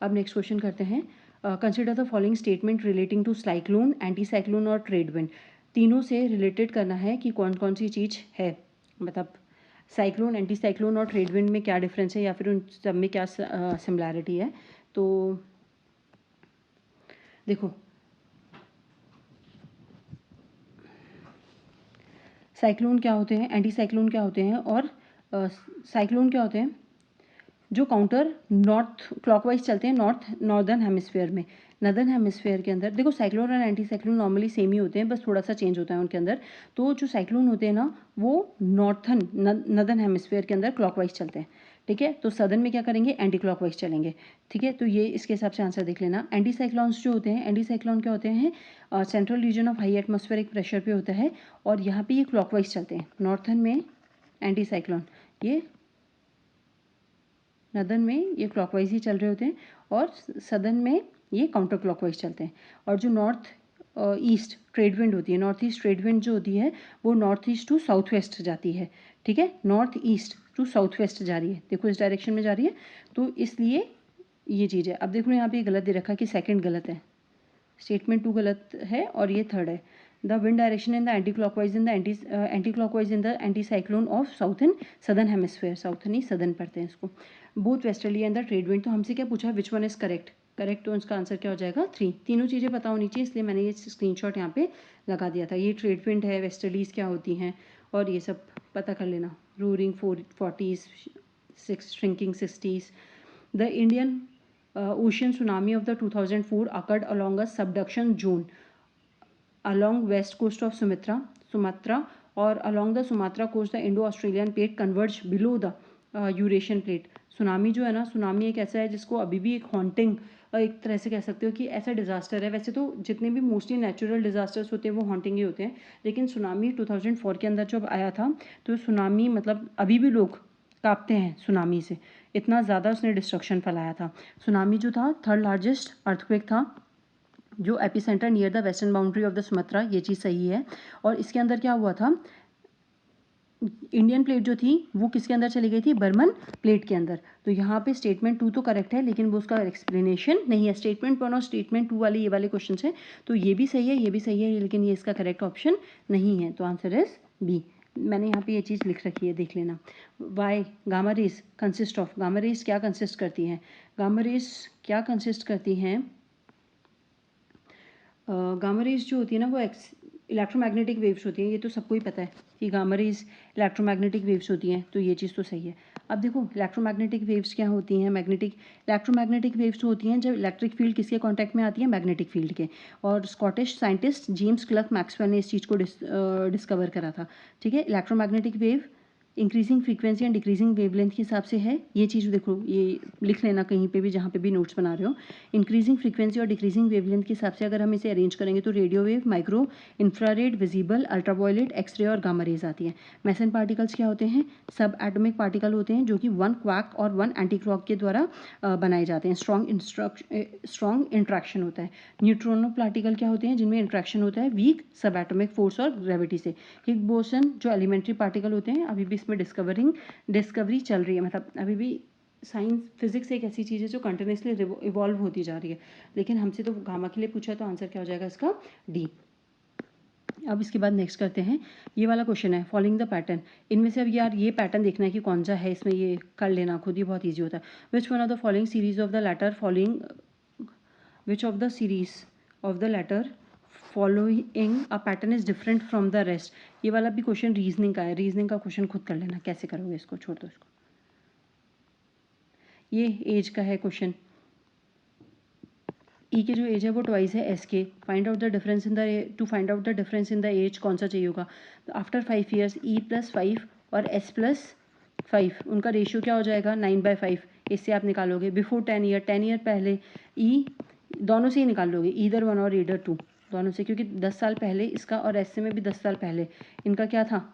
अब नेक्स्ट क्वेश्चन करते हैं। Consider the following statement relating to cyclone, anti cyclone और ट्रेड विंड। तीनों से रिलेटेड करना है कि कौन कौन सी चीज़ है, मतलब साइक्लोन, एंटी साइक्लोन और ट्रेड विंड में क्या डिफरेंस है या फिर उन सब में क्या सिमिलैरिटी है। तो देखो, साइक्लोन क्या होते हैं, एंटी साइक्लोन क्या होते हैं और साइक्लोन क्या होते हैं? जो काउंटर नॉर्थ क्लॉकवाइज चलते हैं नॉर्दर्न हेमिस्फीयर में। नदर्न हेमिस्फीयर के अंदर देखो साइक्लोन और एंटी साइक्लोन नॉर्मली सेम ही होते हैं, बस थोड़ा सा चेंज होता है उनके अंदर। तो जो साइक्लोन होते हैं ना वो नदर्न हेमिस्फीयर के अंदर क्लॉकवाइज चलते हैं, ठीक है। तो सदर्न में क्या करेंगे? एंटी क्लॉकवाइज चलेंगे, ठीक है। तो ये इसके हिसाब से आंसर देख लेना। एंटी साइक्लोन्स जो होते हैं, एंटी साइक्लोन क्या होते हैं? Central region of high atmospheric pressure पे होता है और यहाँ पे ये क्लॉकवाइज चलते हैं। नॉर्थन में एंटी साइक्लोन, ये नदर्न में ये क्लॉकवाइज ही चल रहे होते हैं और सदर्न में ये काउंटर क्लॉकवाइज चलते हैं। और जो नॉर्थ ईस्ट ट्रेड विंड होती है, नॉर्थ ईस्ट ट्रेड विंड जो होती है वो north east to south west जाती है, ठीक है। North east to south west जा रही है, देखो इस डायरेक्शन में जा रही है, तो इसलिए ये चीज़ है। अब देखो यहाँ पे गलत दे रखा है कि सेकंड गलत है, स्टेटमेंट 2 गलत है और ये थर्ड है। The wind direction in the anti clockwise in the anti cyclone of south and southern hemisphere, south नहीं सदर्न पढ़ते हैं इसको। Both westerly and the trade wind. तो हमसे क्या पूछा है? Which one is correct? Correct, तो इसका आंसर क्या हो जाएगा? 3। तीनों चीज़ें पता होनी चाहिए, इसलिए मैंने ये स्क्रीनशॉट यहाँ पे लगा दिया था। ये ट्रेड विंड है, वेस्टर्लीज क्या होती हैं और ये सब पता कर लेना। Roaring 40s, shrinking 60s। The Indian ocean tsunami of the 2004 occurred along a subduction zone along west coast of Sumatra or along the Sumatra coast the Indo-Australian plate converged below the Eurasian plate। Tsunami जो है ना, tsunami एक ऐसा है जिसको अभी भी एक हॉन्टिंग, एक तरह से कह सकते हो कि ऐसा डिज़ास्टर है। वैसे तो जितने भी मोस्टली नेचुरल डिज़ास्टर्स होते हैं वो हॉन्टिंग ही होते हैं, लेकिन सुनामी 2004 के अंदर जब आया था तो सुनामी मतलब अभी भी लोग कांपते हैं सुनामी से, इतना ज़्यादा उसने डिस्ट्रक्शन फैलाया था। सुनामी जो था थर्ड लार्जेस्ट अर्थक्वेक था, जो epicentre near the western boundary of the Sumatra, ये चीज़ सही है। और इसके अंदर क्या हुआ था? इंडियन प्लेट जो थी वो किसके अंदर चली गई थी? बर्मन प्लेट के अंदर। तो यहाँ पे स्टेटमेंट 2 तो करेक्ट है, लेकिन वो उसका एक्सप्लेनेशन नहीं है। स्टेटमेंट 1 और स्टेटमेंट 2 वाले ये वाले क्वेश्चन है, तो ये भी सही है, ये भी सही है, लेकिन ये इसका करेक्ट ऑप्शन नहीं है। तो आंसर इज बी। मैंने यहाँ पे ये चीज़ लिख रखी है, देख लेना। Why gamma rays consist of, gamma rays क्या कंसिस्ट करती हैं? गामा रेज क्या कंसिस्ट करती हैं? गामा रेज जो होती है ना वो इलेक्ट्रोमैग्नेटिक वेव्स होती हैं, ये तो सबको ही पता है कि गामा रेज इलेक्ट्रोमैग्नेटिक वेव्स होती हैं, तो ये चीज़ तो सही है। अब देखो इलेक्ट्रोमैग्नेटिक वेव्स क्या होती हैं? इलेक्ट्रोमैग्नेटिक वेव्स होती हैं जब इलेक्ट्रिक फील्ड किसके कांटेक्ट में आती है? मैग्नेटिक फील्ड के। और Scottish scientist James clerk Maxwell ने इस चीज़ को डिस्कवर करा था, ठीक है। Electromagnetic wave increasing frequency and decreasing wavelength के हिसाब से है। ये चीज़ देखो, ये लिख लेना कहीं पे भी जहाँ पे भी नोट्स बना रहे हो। इंक्रीजिंग फ्रीक्वेंसी और डिक्रीजिंग वेवलेंथ के हिसाब से अगर हम इसे अरेंज करेंगे तो radio wave, micro, infrared, visible, ultraviolet, X ray और गामा रेज आती हैं। मेसन पार्टिकल्स क्या होते हैं? सब एटॉमिक पार्टिकल होते हैं जो कि 1 क्वार्क और 1 एंटी क्वार्क के द्वारा बनाए जाते हैं। स्ट्रॉन्ग इंट्रैक्शन होता है। न्यूट्रॉनो पार्टिकल क्या होते हैं? जिनमें इंट्रैक्शन होता है वीक सब एटॉमिक फोर्स और ग्रेविटी से। हिग्स बोसन जो एलिमेंट्री पार्टिकल होते हैं, अभी भी इसमें डिस्कवरी चल रही है, मतलब अभी भी साइंस फिजिक्स एक ऐसी चीज़ है जो कंटिन्यूसली इवॉल्व होती जा रही है। लेकिन हमसे तो गामा के लिए पूछा, तो आंसर क्या हो जाएगा इसका? डी। अब इसके बाद नेक्स्ट करते हैं, ये वाला क्वेश्चन है फॉलोइंग द पैटर्न। इनमें से अब यार ये पैटर्न देखना है कि कौन सा है इसमें, ये कर लेना खुद, ही बहुत ईजी होता है। Which one of the following series of the letter following which of the series of the letter following a pattern is different from the rest. ये वाला भी क्वेश्चन रीजनिंग का है। रीजनिंग का क्वेश्चन खुद कर लेना, कैसे करोगे इसको, छोड़ दो इसको। ये एज का है क्वेश्चन। ई के जो एज है वो ट्वाइस है S K. Find out the difference in the two find out the difference in the age कौन सा चाहिए होगा? आफ्टर 5 ईयर्स ई प्लस 5 और एस प्लस 5, उनका रेशियो क्या हो जाएगा? 9/5। इससे आप निकालोगे। बिफोर 10 ईयर, 10 ईयर पहले ई, दोनों से ही निकाल लोगे, ईदर 1 और ईदर 2, दोनों से, क्योंकि 10 साल पहले इसका और एस में भी 10 साल पहले इनका क्या था?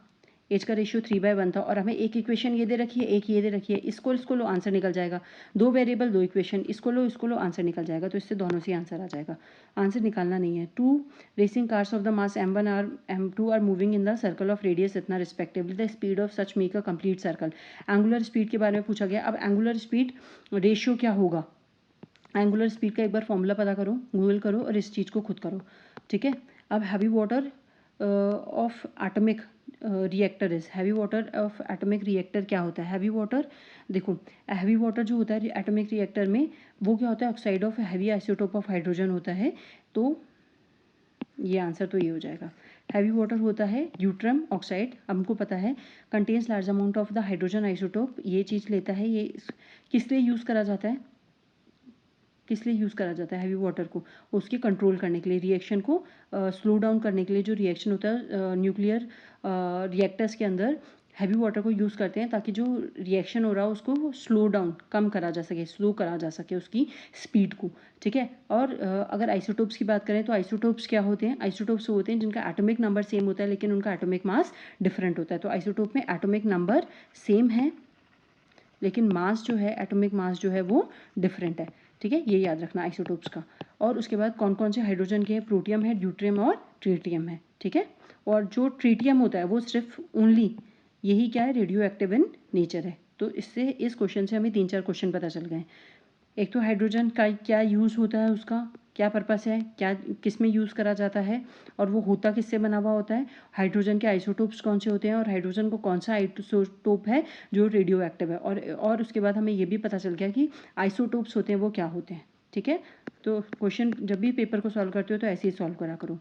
एज का रेशियो 3/1 था। और हमें एक इक्वेशन ये दे रखी है, एक ये दे रखी है, इसको लो, आंसर निकल जाएगा। 2 वेरिएबल 2 इक्वेशन, इसको लो, आंसर निकल जाएगा। तो इससे दोनों से आंसर आ जाएगा, आंसर निकालना नहीं है। 2 racing cars of the mass m1 और m2 are moving in the circle of radius इतना respectively, the speed of such make a complete circle. Angular speed के बारे में पूछा गया। अब एंगुलर स्पीड रेशियो क्या होगा? एंगुलर स्पीड का एक बार फॉर्मूला पता करो, गूगल करो और इस चीज़ को खुद करो, ठीक है। अब heavy water of atomic reactor is, heavy water of atomic reactor क्या होता है? हैवी वाटर, देखो हैवी वाटर जो होता है एटॉमिक रिएक्टर में, वो क्या होता है? Oxide of heavy isotope of hydrogen होता है। तो ये आंसर तो ये हो जाएगा। हैवी वाटर होता है ड्यूट्रम ऑक्साइड, हमको पता है, contains large amount of the hydrogen isotope, ये चीज़ लेता है। ये किस लिए यूज़ करा जाता है? किस लिए यूज़ करा जाता है हैवी वाटर को? उसके कंट्रोल करने के लिए, रिएक्शन को स्लो डाउन करने के लिए। जो रिएक्शन होता है न्यूक्लियर रिएक्टर्स के अंदर, हैवी वाटर को यूज़ करते हैं ताकि जो रिएक्शन हो रहा है उसको स्लो डाउन, कम करा जा सके, स्लो करा जा सके उसकी स्पीड को, ठीक है। और अगर आइसोटोप्स की बात करें तो आइसोटोप्स क्या होते हैं? आइसोटोप्स होते हैं जिनका एटॉमिक नंबर सेम होता है लेकिन उनका एटॉमिक मास डिफरेंट होता है। तो आइसोटोप में एटॉमिक नंबर सेम है लेकिन मास जो है, एटॉमिक मास जो है वो डिफरेंट है, ठीक है। ये याद रखना आइसोटोप्स का। और उसके बाद कौन कौन से हाइड्रोजन के हैं? प्रोटियम है, ड्यूट्रियम और ट्रिटियम है, ठीक है। और जो ट्रिटियम होता है वो सिर्फ ओनली यही क्या है? रेडियो एक्टिव इन नेचर है। तो इससे, इस क्वेश्चन से हमें 3-4 क्वेश्चन पता चल गए। एक तो हाइड्रोजन का क्या यूज़ होता है, उसका क्या पर्पस है, क्या किस में यूज़ करा जाता है, और वो होता किससे बना हुआ होता है। हाइड्रोजन के आइसोटोप्स कौन से होते हैं और हाइड्रोजन को कौन सा आइसोटोप है जो रेडियो एक्टिव है। और उसके बाद हमें ये भी पता चल गया कि आइसोटोप्स होते हैं वो क्या होते हैं, ठीक है। तो क्वेश्चन जब भी पेपर को सॉल्व करते हो तो ऐसे ही सॉल्व करा करो।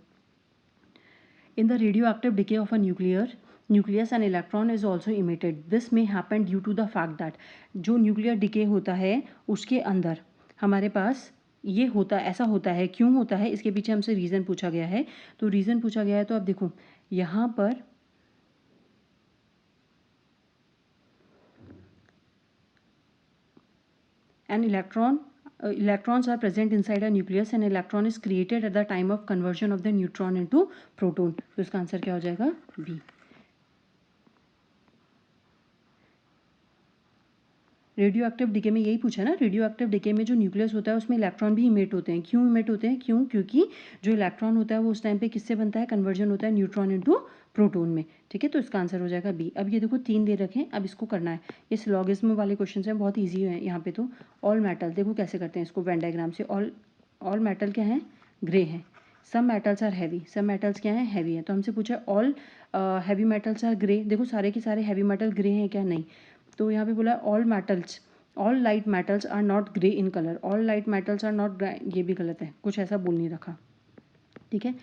In the radioactive decay of a nucleus an electron is also emitted. This may happen due to the fact that जो न्यूक्लियर डिके होता है उसके अंदर हमारे पास ये होता, ऐसा होता है। क्यों होता है? इसके पीछे हमसे रीज़न पूछा गया है। तो रीज़न पूछा गया है तो अब देखो यहाँ पर an electrons are present inside a nucleus and electron is created at the time of conversion of the neutron into proton. तो इसका आंसर क्या हो जाएगा? बी। रेडियो एक्टिव डिके में यही पूछा ना, रेडियो एक्टिव डिके में जो न्यूक्लियस होता है उसमें इलेक्ट्रॉन भी इमिट होते हैं। क्यों इमिट होते हैं? क्योंकि जो इलेक्ट्रॉन होता है वो उस टाइम पे किससे बनता है? कन्वर्जन होता है न्यूट्रॉन इनटू प्रोटॉन में, ठीक है। तो इसका आंसर हो जाएगा बी। अब ये देखो 3 दे रखे हैं, अब इसको करना है। ये सिलॉगिज्म वाले क्वेश्चन हैं, बहुत ईजी है यहाँ पे। तो ऑल मेटल देखो कैसे करते हैं इसको वेन डायग्राम से। ऑल मेटल क्या है? ग्रे हैं। सम मेटल्स आर हैवी, सब मेटल्स क्या हैं? हैवी है। तो हमसे पूछा all heavy metals are grey, देखो सारे के सारे हैवी मेटल ग्रे हैं क्या? नहीं। तो यहाँ पे बोला all light metals are not grey in colour, all light metals are not, ये भी गलत है, कुछ ऐसा बोल नहीं रखा, ठीक है।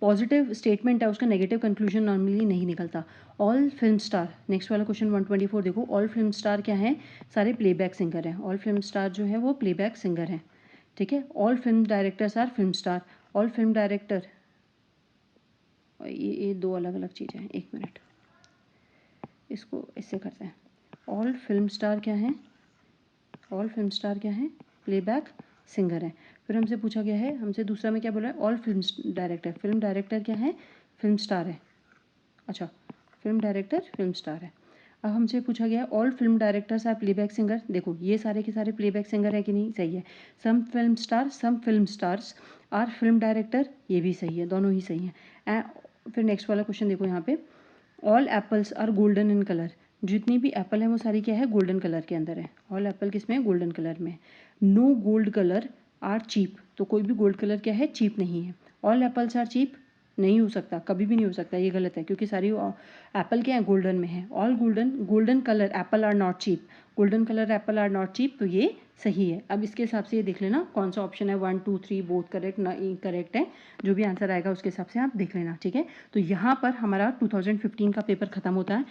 पॉजिटिव स्टेटमेंट है, उसका नेगेटिव कंक्लूजन नॉर्मली नहीं निकलता। ऑल फिल्म स्टार, नेक्स्ट वाला क्वेश्चन 124 देखो। ऑल फिल्म स्टार क्या है? सारे प्लेबैक सिंगर हैं। ऑल फिल्म स्टार जो है वो प्लेबैक सिंगर हैं, ठीक है। All film directors are film star, all film director, ये 2 अलग अलग चीज़ें हैं, 1 मिनट। इसको इससे करते हैं। ऑल फिल्म स्टार क्या हैं? ऑल फिल्म स्टार क्या हैं? प्लेबैक सिंगर हैं। फिर हमसे पूछा गया है, हमसे दूसरा में क्या बोला है? All film director. Film director क्या है? फिल्म स्टार है। अच्छा, फिल्म डायरेक्टर फिल्म स्टार है। अब हमसे पूछा गया है all film directors are playback singer. देखो ये सारे के सारे प्लेबैक सिंगर है कि नहीं? सही है। Some film stars are film director, ये भी सही है, दोनों ही सही हैं। फिर नेक्स्ट वाला क्वेश्चन देखो यहाँ पे, all apples are golden in colour. जितनी भी एप्पल है वो सारी क्या है? गोल्डन कलर के अंदर है। ऑल एप्पल किस में है? गोल्डन कलर में। No gold colour are cheap, तो कोई भी गोल्ड कलर क्या है? चीप नहीं है। ऑल एप्पल्स आर चीप, नहीं हो सकता, कभी भी नहीं हो सकता, ये गलत है क्योंकि सारी एप्पल क्या है? गोल्डन में है। All golden colour apple are not cheap, golden colour apple are not cheap, तो ये सही है। अब इसके हिसाब से ये देख लेना कौन सा ऑप्शन है 1 2 3 बोथ करेक्ट ना इनकरेक्ट है, जो भी आंसर आएगा उसके हिसाब से आप देख लेना, ठीक है। तो यहाँ पर हमारा 2015 का पेपर खत्म होता है।